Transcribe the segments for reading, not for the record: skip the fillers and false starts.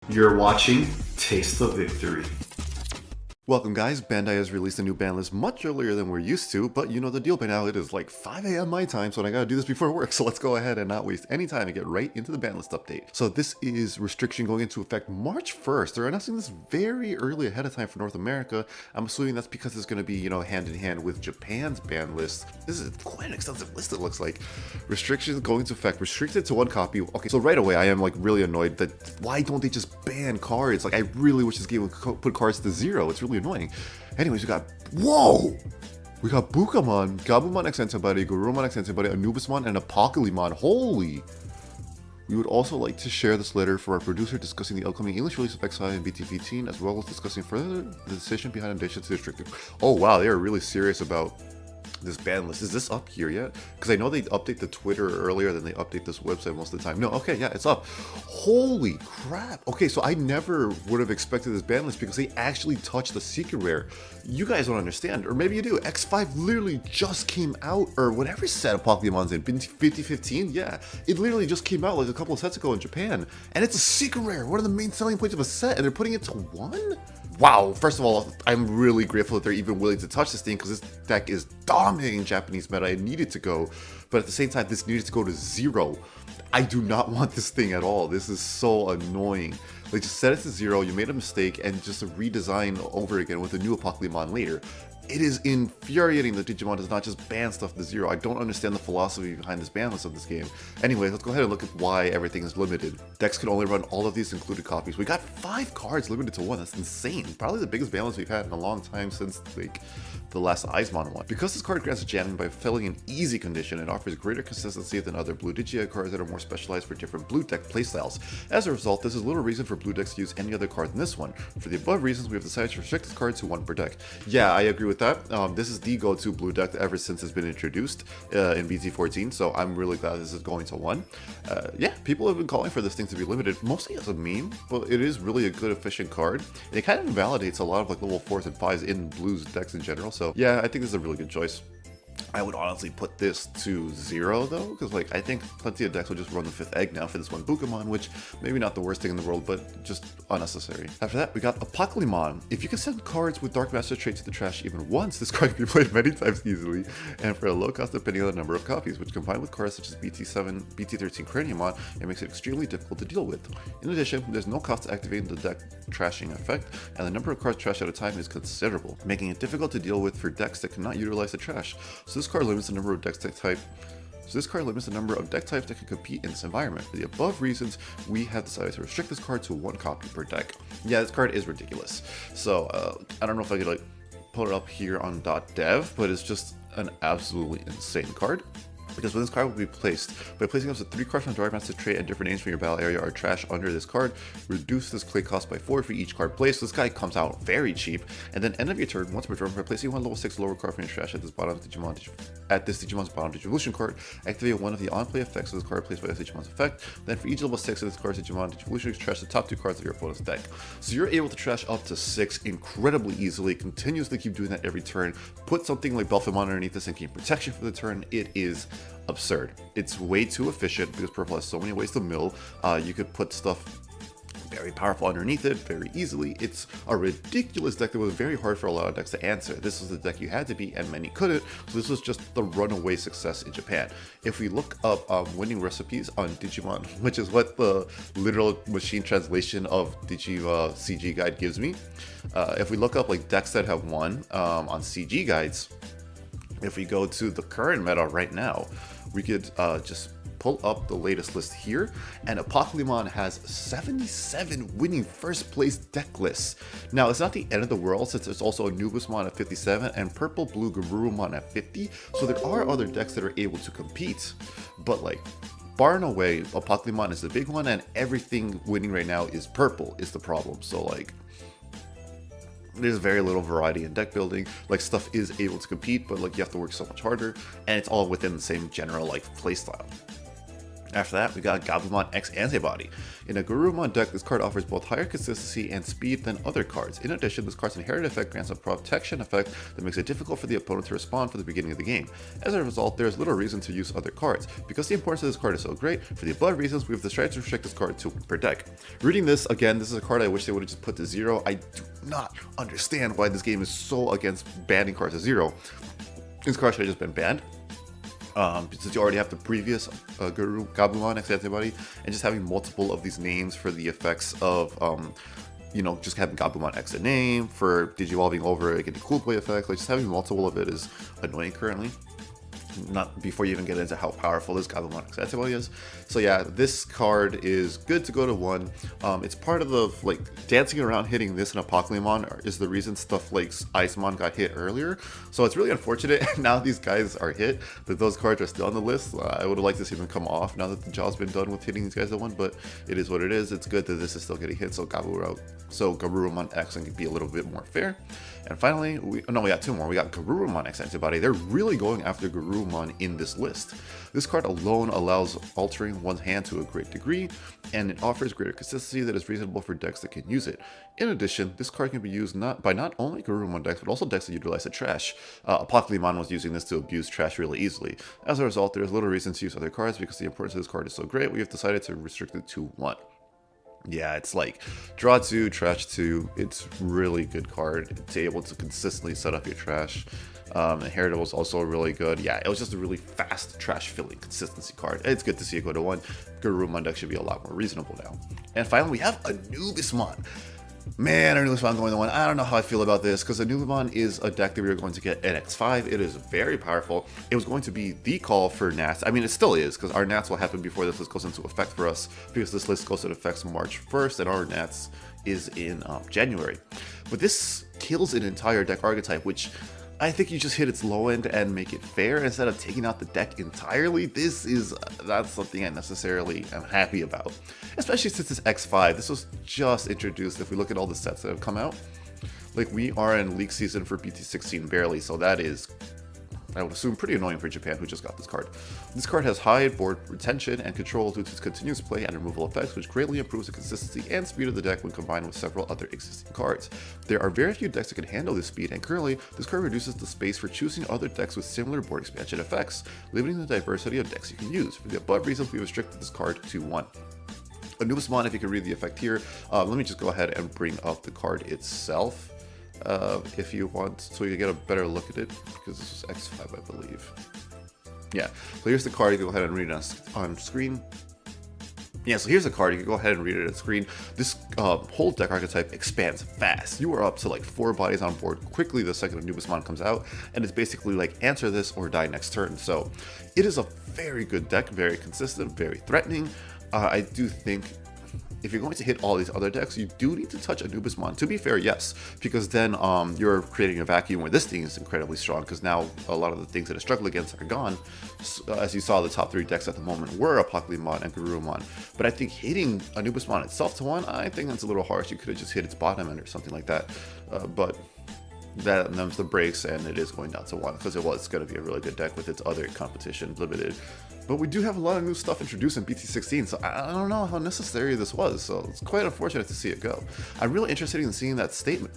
You're watching Taste of Victory. Welcome guys, Bandai has released a new ban list much earlier than we're used to, but you know the deal by now, it is like 5 a.m. my time, so I gotta do this before work, so let's go ahead and not waste any time and get right into the ban list update. So this is restriction going into effect March 1st. They're announcing this very early ahead of time for North America. I'm assuming that's because it's gonna be, you know, hand in hand with Japan's ban list. This is quite an extensive list, it looks like. Restrictions going into effect, restricted to 1 copy. Okay, so right away I am like really annoyed that why don't they just ban cards? Like I really wish this game would put cards to 0. It's really annoying. Anyways, we got Bukamon, Gabumon X-antibody, Garurumon X-antibody, Anubismon, and Apocalymon. Holy! We would also like to share this letter for our producer discussing the upcoming English release of XI and BT15, as well as discussing further the decision behind addition to restricted. Oh wow, they are really serious about this ban list. Is this up here yet? Because I know they update the Twitter earlier than they update this website most of the time. No, okay, yeah, it's up. Holy crap. Okay, so I never would have expected this ban list because they actually touched the secret rare. You guys don't understand, or maybe you do. X5 literally just came out, or whatever set of Pokemon's in, 5015? Yeah, it literally just came out like a couple of sets ago in Japan, and it's a secret rare, one of the main selling points of a set, and they're putting it to 1? Wow, first of all, I'm really grateful that they're even willing to touch this thing because this deck is dominating Japanese meta. It needed to go, but at the same time, this needed to go to 0. I do not want this thing at all. This is so annoying. Like, just set it to 0, you made a mistake, and just redesign over again with a new Apocalymon later. It is infuriating that Digimon does not just ban stuff to 0. I don't understand the philosophy behind this ban list of this game. Anyway, let's go ahead and look at why everything is limited. Decks can only run all of these included copies. We got 5 cards limited to 1. That's insane. Probably the biggest ban list we've had in a long time since like the last Iceon one. Because this card grants jamming by filling an easy condition, it offers greater consistency than other blue Digi cards that are more specialized for different blue deck playstyles. As a result, this is little reason for blue decks to use any other card than this one. For the above reasons, we have decided to restrict this card to 1 per deck. Yeah, I agree with that. This is the go-to blue deck ever since it's been introduced in BT14, so I'm really glad this is going to 1. Yeah, people have been calling for this thing to be limited, mostly as a meme, but it is really a good, efficient card. It kind of invalidates a lot of like level 4s and 5s in blues decks in general, so yeah, I think this is a really good choice. I would honestly put this to 0 though, because like I think plenty of decks will just run the 5th egg now for this one Bukamon, which maybe not the worst thing in the world, but just unnecessary. After that, we got Apocalymon. If you can send cards with Dark Master trait to the trash even once, this card can be played many times easily, and for a low cost depending on the number of copies, which combined with cards such as BT7, BT13 Craniumon, it makes it extremely difficult to deal with. In addition, there's no cost to activating the deck trashing effect, and the number of cards trashed at a time is considerable, making it difficult to deal with for decks that cannot utilize the trash. So this card limits the number of deck types that can compete in this environment. For the above reasons, we have decided to restrict this card to 1 copy per deck. Yeah, this card is ridiculous. So I don't know if I could like put it up here on .dev, but it's just an absolutely insane card. Because when this card will be placed, by placing up to 3 cards from Dark Master trait and different names from your battle area are trash under this card, reduce this play cost by 4 for each card placed. So this guy comes out very cheap. And then end of your turn, once per turn, by placing 1 level 6 lower card from your trash at this Digimon's bottom Digivolution card, activate 1 of the on-play effects of this card placed by this Digimon's effect. Then for each level 6 of this card's Digimon Digivolution, trash the top 2 cards of your opponent's deck. So you're able to trash up to 6 incredibly easily, continuously keep doing that every turn. Put something like Belphimon underneath this and gain protection for the turn. It is absurd. It's way too efficient because purple has so many ways to mill. You could put stuff very powerful underneath it very easily. It's a ridiculous deck that was very hard for a lot of decks to answer. This was the deck you had to beat and many couldn't, so this was just the runaway success in Japan. If we look up winning recipes on Digimon, which is what the literal machine translation of CG guide gives me, if we look up like decks that have won on CG guides, if we go to the current meta right now, we could just pull up the latest list here, and Apocalymon has 77 winning first place deck lists. Now, it's not the end of the world since there's also Anubismon at 57 and Purple Blue Garurumon at 50, so there are other decks that are able to compete, but like, far and away, Apocalymon is the big one, and everything winning right now is purple is the problem. So like, there's very little variety in deck building. Like, stuff is able to compete, but like you have to work so much harder, and it's all within the same general like playstyle. After that, we got Gabumon X-antibody. In a Garurumon deck, this card offers both higher consistency and speed than other cards. In addition, this card's inherited effect grants a protection effect that makes it difficult for the opponent to respond for the beginning of the game. As a result, there is little reason to use other cards. Because the importance of this card is so great, for the above reasons, we have decided to restrict this card to 1 per deck. Reading this, again, this is a card I wish they would have just put to 0. I do not understand why this game is so against banning cards to 0. This card should have just been banned. Since you already have the previous Gabumon X-antibody, and just having multiple of these names for the effects of, just having Gabumon X a name, for Digivolving over it, getting cool play effects, like just having multiple of it is annoying currently. Not before you even get into how powerful this Gabumon X-antibody is. So yeah, this card is good to go to 1. It's part of the, dancing around hitting this in Apocalymon is the reason stuff like Iceon got hit earlier. So it's really unfortunate now these guys are hit, that those cards are still on the list. I would have liked to see them come off now that the job's been done with hitting these guys at 1, but it is what it is. It's good that this is still getting hit, so Garurumon X can be a little bit more fair. And finally, we got 2 more. We got Garurumon X-antibody. They're really going after Garurumon in this list. This card alone allows altering one's hand to a great degree, and it offers greater consistency that is reasonable for decks that can use it. In addition, this card can be used not only Garurumon decks, but also decks that utilize the trash. Apocalymon was using this to abuse trash really easily. As a result, there is little reason to use other cards because the importance of this card is so great, we have decided to restrict it to 1. Yeah, it's like draw 2, trash 2. It's really good card. It's able to consistently set up your trash. Inherited was also really good. Yeah, it was just a really fast trash filling consistency card. It's good to see it go to 1. Garurumon deck should be a lot more reasonable now. And finally, we have Anubismon. Man, Anubismon going to 1. I don't know how I feel about this, because Anubismon is a deck that we are going to get at X5. It is very powerful. It was going to be the call for Nats. I mean, it still is, because our Nats will happen before this list goes into effect for us, because this list goes into effect March 1st, and our Nats is in January. But this kills an entire deck archetype, which I think you just hit its low end and make it fair instead of taking out the deck entirely. This is not something I necessarily am happy about, especially since it's X5. This was just introduced. If we look at all the sets that have come out, we are in league season for BT16 barely, so that is, I would assume, pretty annoying for Japan, who just got this card. This card has high board retention and control due to its continuous play and removal effects, which greatly improves the consistency and speed of the deck when combined with several other existing cards. There are very few decks that can handle this speed, and currently, this card reduces the space for choosing other decks with similar board expansion effects, limiting the diversity of decks you can use. For the above reasons, we restricted this card to 1. Anubismon, if you can read the effect here, let me just go ahead and bring up the card itself. If you want, so you get a better look at it, because this is X5, I believe. Yeah, so here's the card. You can go ahead and read it on screen. Yeah, so here's the card. You can go ahead and read it on screen. This whole deck archetype expands fast. You are up to 4 bodies on board quickly the second Anubismon comes out, and it's basically answer this or die next turn. So it is a very good deck, very consistent, very threatening. I do think if you're going to hit all these other decks, you do need to touch Anubismon. To be fair, yes, because then you're creating a vacuum where this thing is incredibly strong, because now a lot of the things that it struggled against are gone. As you saw, the top 3 decks at the moment were Apocalymon and Garurumon. But I think hitting Anubismon itself to 1, I think that's a little harsh. You could have just hit its bottom end or something like that. But that numbs the brakes, and it is going down to 1, because it was going to be a really good deck with its other competition limited. But we do have a lot of new stuff introduced in BT16, so I don't know how necessary this was, so it's quite unfortunate to see it go. I'm really interested in seeing that statement.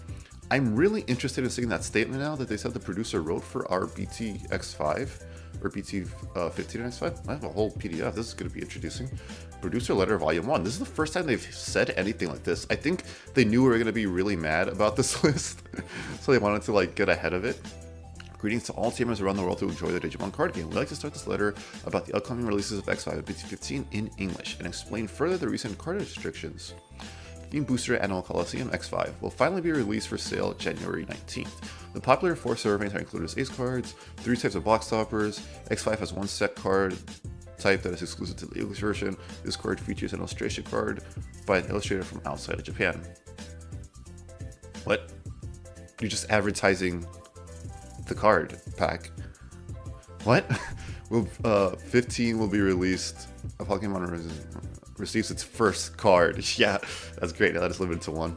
I'm really interested in seeing that statement now that they said the producer wrote for our BTX5 or BT15 and X5. I have a whole PDF. This is going to be introducing producer letter volume 1. This is the first time they've said anything like this. I think they knew we were going to be really mad about this list, so they wanted to get ahead of it. Greetings to all gamers around the world who enjoy the Digimon card game. We'd like to start this letter about the upcoming releases of X5 and BT15 in English and explain further the recent card restrictions. Theme Booster Annual Coliseum X5 will finally be released for sale January 19th. The popular 4 server variants are included as ace cards, 3 types of box toppers. X5 has 1 set card type that is exclusive to the English version. This card features an illustration card by an illustrator from outside of Japan. What? You're just advertising the card pack. What? 15 will be released. Pokemon receives its first card. Yeah, that's great. Now that is limited to 1.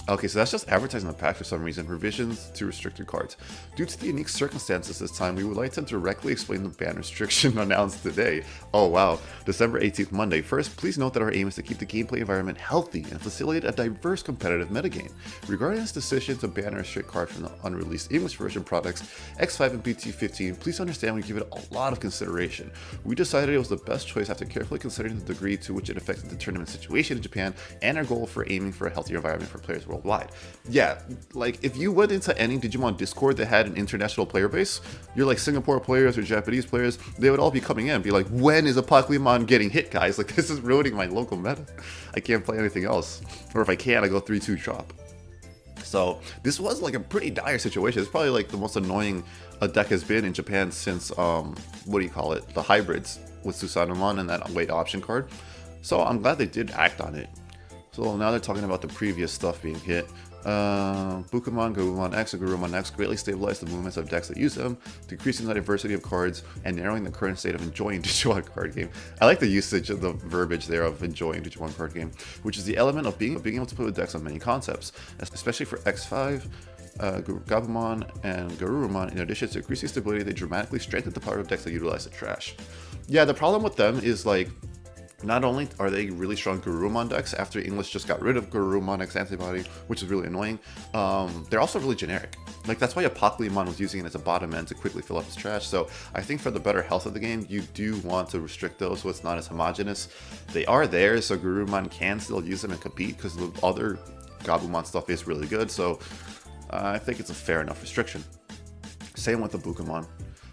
Okay, so that's just advertising the pack for some reason. Revisions to restricted cards. Due to the unique circumstances this time, we would like to directly explain the ban restriction announced today. Oh wow, December 18th, Monday. First, please note that our aim is to keep the gameplay environment healthy and facilitate a diverse competitive metagame. Regarding this decision to ban and restrict cards from the unreleased English version products, X5 and BT15, please understand we give it a lot of consideration. We decided it was the best choice after carefully considering the degree to which it affected the tournament situation in Japan and our goal for aiming for a healthier environment for players worldwide. Yeah, like if you went into any Digimon Discord that had an international player base, you're like Singapore players or Japanese players, they would all be coming in and be like, when is Apocalymon getting hit, guys? Like, this is ruining my local meta. I can't play anything else. Or if I can, I go 3-2 drop. So this was like a pretty dire situation. It's probably like the most annoying a deck has been in Japan since, what do you call it? The hybrids with Susanamon and that weight option card. So I'm glad they did act on it. So now they're talking about the previous stuff being hit. Bukamon, Gabumon X, and Garurumon X greatly stabilize the movements of decks that use them, decreasing the diversity of cards and narrowing the current state of enjoying Digimon card game. I like the usage of the verbiage there of enjoying Digimon card game, which is the element of being able to play with decks on many concepts, especially for X5, Gabumon, and Garurumon. In addition to increasing stability, they dramatically strengthen the power of decks that utilize the trash. Yeah, the problem with them is like, not only are they really strong Garurumon decks after English just got rid of Garurumon X-antibody, which is really annoying, they're also really generic. Like, that's why Apocalymon was using it as a bottom end to quickly fill up his trash. So I think for the better health of the game, you do want to restrict those so it's not as homogenous. They are there, so Garurumon can still use them and compete because the other Gabumon stuff is really good. So I think it's a fair enough restriction. Same with the Bukamon.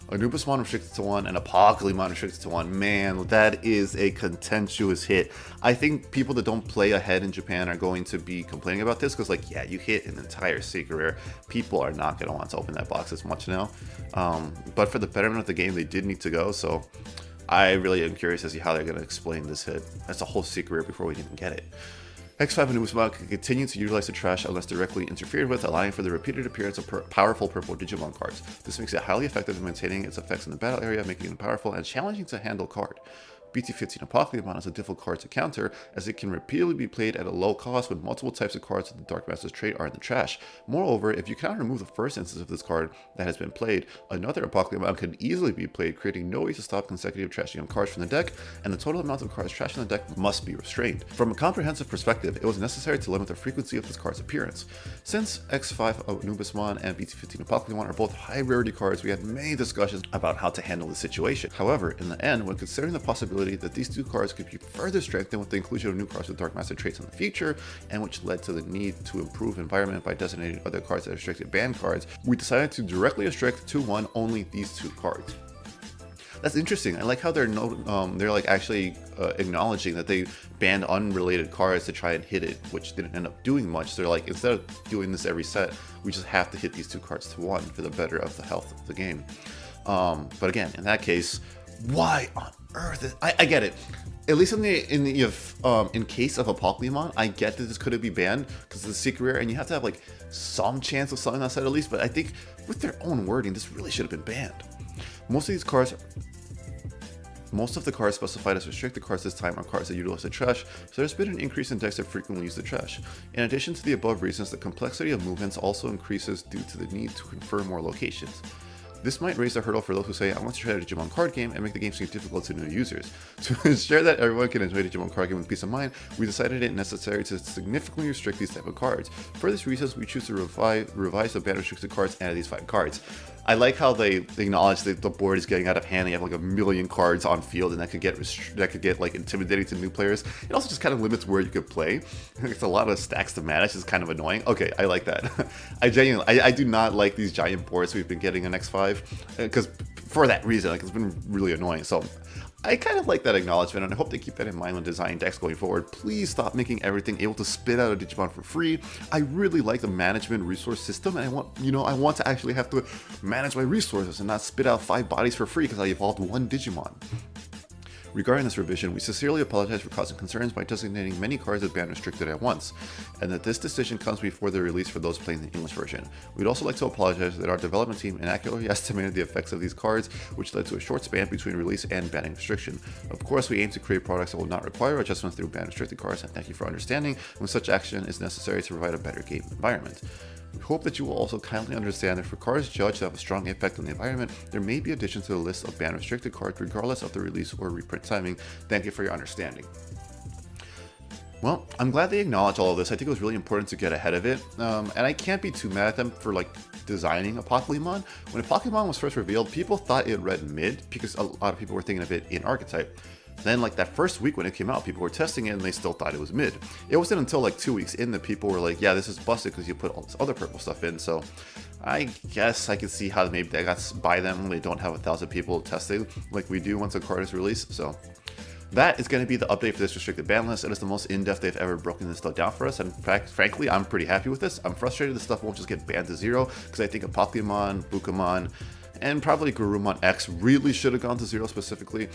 Anubismon restricted to 1 and Apocalymon restricted to 1. Man, that is a contentious hit. I think people that don't play ahead in Japan are going to be complaining about this because, like, yeah, you hit an entire secret rare. People are not going to want to open that box as much now. But for the betterment of the game, they did need to go. So I really am curious to see how they're going to explain this hit. That's a whole secret rare before we even get it. X5 and Anubismon can continue to utilize the trash unless directly interfered with, allowing for the repeated appearance of powerful purple Digimon cards. This makes it highly effective in maintaining its effects in the battle area, making it a powerful and challenging to handle card. BT15 Apocalymon is a difficult card to counter, as it can repeatedly be played at a low cost when multiple types of cards with the Dark Master's trait are in the trash. Moreover, if you cannot remove the first instance of this card that has been played, another Apocalymon can easily be played, creating no way to stop consecutive trashing of cards from the deck, and the total amount of cards trashed in the deck must be restrained. From a comprehensive perspective, it was necessary to limit the frequency of this card's appearance. Since X5 Anubismon and BT15 Apocalymon are both high rarity cards, we had many discussions about how to handle the situation. However, in the end, when considering the possibility that these two cards could be further strengthened with the inclusion of new cards with Dark Master traits in the future, and which led to the need to improve environment by designating other cards as restricted banned cards, we decided to directly restrict to 1 only these 2 cards. That's interesting. I like how they're like actually acknowledging that they banned unrelated cards to try and hit it, which didn't end up doing much. So they're like, instead of doing this every set, we just have to hit these 2 cards to 1 for the better of the health of the game. But again, in that case, why on earth? I get it. At least in case of Apocalymon, I get that this could be banned because it's a secret rare, and you have to have like some chance of selling that set at least. But I think with their own wording, this really should have been banned. Most of the cards specified as restricted cards this time are cards that utilize the trash, so there's been an increase in decks that frequently use the trash. In addition to the above reasons, the complexity of movements also increases due to the need to confirm more locations. This might raise a hurdle for those who say, I want to try a Digimon card game and make the game seem difficult to new users. To ensure that everyone can enjoy Digimon card game with peace of mind, we decided it necessary to significantly restrict these type of cards. For this reason, we choose to revise the ban restricted cards and add these 5 cards. I like how they acknowledge that the board is getting out of hand. You have like 1 million cards on field, and that could get like intimidating to new players. It also just kind of limits where you could play. It's a lot of stacks to manage. It's kind of annoying. Okay, I like that. I do not like these giant boards we've been getting in X5 because for that reason, like, it's been really annoying. So I kind of like that acknowledgement, and I hope they keep that in mind when designing decks going forward. Please stop making everything able to spit out a Digimon for free. I really like the management resource system, and I want to actually have to manage my resources and not spit out 5 bodies for free because I evolved 1 Digimon. Regarding this revision, we sincerely apologize for causing concerns by designating many cards as ban restricted at once, and that this decision comes before the release for those playing the English version. We'd also like to apologize that our development team inaccurately estimated the effects of these cards, which led to a short span between release and banning restriction. Of course, we aim to create products that will not require adjustments through ban restricted cards, and thank you for understanding when such action is necessary to provide a better game environment. We hope that you will also kindly understand that for cards judged to have a strong impact on the environment, there may be additions to the list of ban restricted cards regardless of the release or reprint timing. Thank you for your understanding. Well, I'm glad they acknowledge all of this. I think it was really important to get ahead of it, and I can't be too mad at them for designing Apocalymon. When Apocalymon was first revealed, people thought it read mid because a lot of people were thinking of it in archetype. Then that first week when it came out, people were testing it and they still thought it was mid. It wasn't until 2 weeks in that people were like, yeah, this is busted because you put all this other purple stuff in. So I guess I can see how maybe that got by them when they don't have 1,000 people testing like we do once a card is released. So that is going to be the update for this restricted ban list. It is the most in-depth they've ever broken this stuff down for us. And in fact, frankly, I'm pretty happy with this. I'm frustrated this stuff won't just get banned to 0 because I think Apocalymon, Bukamon, and probably Garurumon X really should have gone to 0 specifically.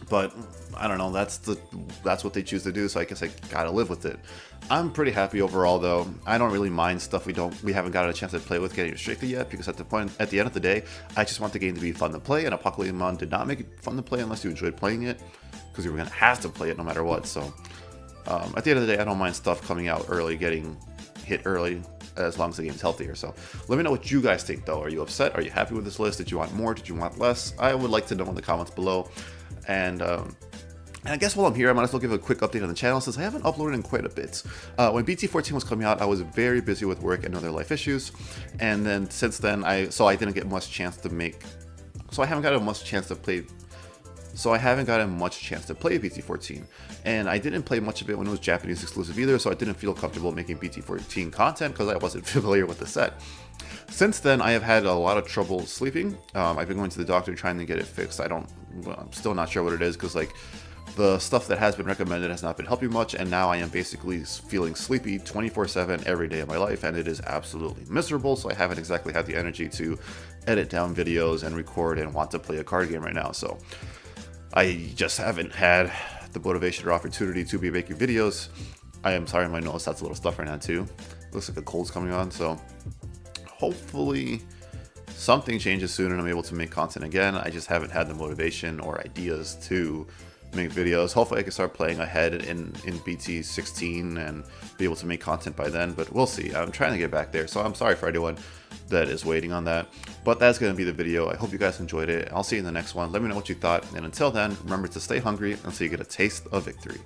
But I don't know, that's what they choose to do, so I guess I gotta live with it. I'm pretty happy overall though. I don't really mind stuff we haven't gotten a chance to play with getting restricted yet, because at the end of the day, I just want the game to be fun to play, and Apocalymon did not make it fun to play unless you enjoyed playing it, because you were gonna have to play it no matter what. So at the end of the day, I don't mind stuff coming out early, getting hit early, as long as the game's healthier. So let me know what you guys think though. Are you upset? Are you happy with this list? Did you want more? Did you want less? I would like to know in the comments below. And I guess while I'm here, I might as well give a quick update on the channel since I haven't uploaded in quite a bit. When BT14 was coming out, I was very busy with work and other life issues, and then since then, I didn't get much chance to make. So I haven't gotten much chance to play. So I haven't gotten much chance to play BT14, and I didn't play much of it when it was Japanese exclusive either. So I didn't feel comfortable making BT14 content because I wasn't familiar with the set. Since then, I have had a lot of trouble sleeping. I've been going to the doctor trying to get it fixed. I'm still not sure what it is because the stuff that has been recommended has not been helping much, and now I am basically feeling sleepy 24/7 every day of my life, and it is absolutely miserable. So I haven't exactly had the energy to edit down videos and record and want to play a card game right now. So I just haven't had the motivation or opportunity to be making videos. I am sorry, my nose has a little stuff right now too. Looks like a cold's coming on, so hopefully something changes soon and I'm able to make content again. I just haven't had the motivation or ideas to make videos. Hopefully I can start playing ahead in BT16 and be able to make content by then, but we'll see. I'm trying to get back there, so I'm sorry for anyone that is waiting on that. But that's going to be the video. I hope you guys enjoyed it. I'll see you in the next one. Let me know what you thought, and until then, remember to stay hungry until you get a taste of victory.